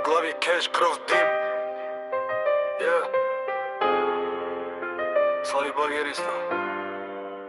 глави, кеш, кръв, дим. Слави багериста.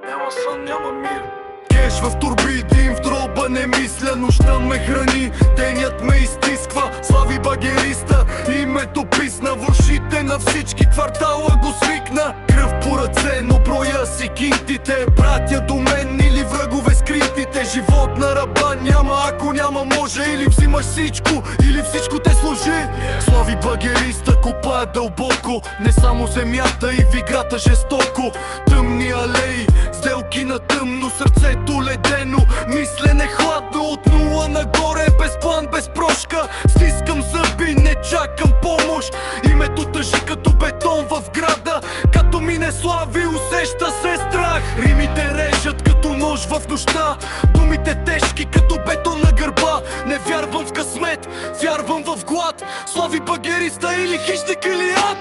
Няма сън, няма мир. Кеш в турби, дим в дроба, не мисля. Нощта ме храни, денят ме изтисква. Слави багериста, името писна. Вършите на всички квартала го свикна. Кръв по ръце, но броя си кинтите. Братя до мен или врагове скритите. Живот на раба няма, ако няма може. Или взимаш всичко, или всичко те служи. Слави багериста, копая дълбоко. Не само земята и в играта жестоко. Тъмни алеи, сделки на тъмно, сърцето ледено, мислене хладно. От нула нагоре, без план, без прошка. Стискам зъби, не чакам помощ. Името тъжи като бетон в града. Като мине слави, усеща се страх. Римите режат като нож в нощта. Думите тежки като бетон на гърба. Не вярвам в късмет, вярвам в глад. Слави багериста или хищник или ад.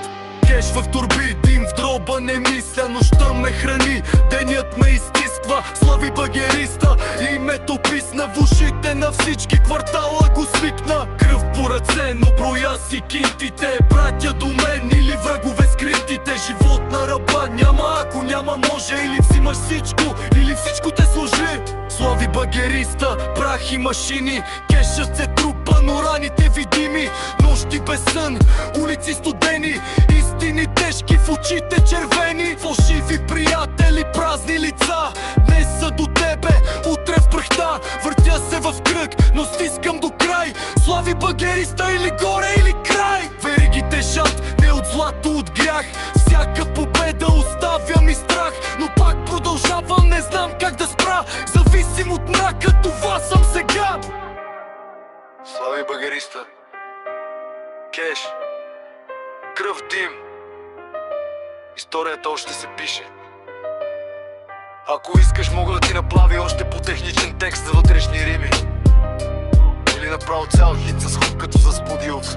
Кеш в турби, дим в дроба, не мисля. Нощта ме храни, денят ме изтисква. Слави багериста, името писна. В ушите на всички квартала го свикна. Кръв по ръце, но броя си кинтите. Братя до мен или врагове скритите. Живот на раба няма, ако няма може. Или взимаш всичко, или всичко те служи. Слави багериста, прах и машини. Кешът се трупа, но раните видими. Нощи без сън, улици студени. Истини тежки, в очите червени. Фалшиви приятели, празни лица. Днес са до тебе, утре в прахта. Въртя се в кръг, но стискам до край. Слави багериста, или горе, или край. Веригите жат, не от злато, от грях. Всяка победа оставя ми страх. Но пак продължавам, не знам как да спра. Зависим от мрака, това съм сега. Слави багериста. Кеш, кръв, дим. Историята още се пише. Ако искаш, мога да ти направя още по-техничен текст за вътрешни рими. Или направо цял хит с хук като за Сподилов.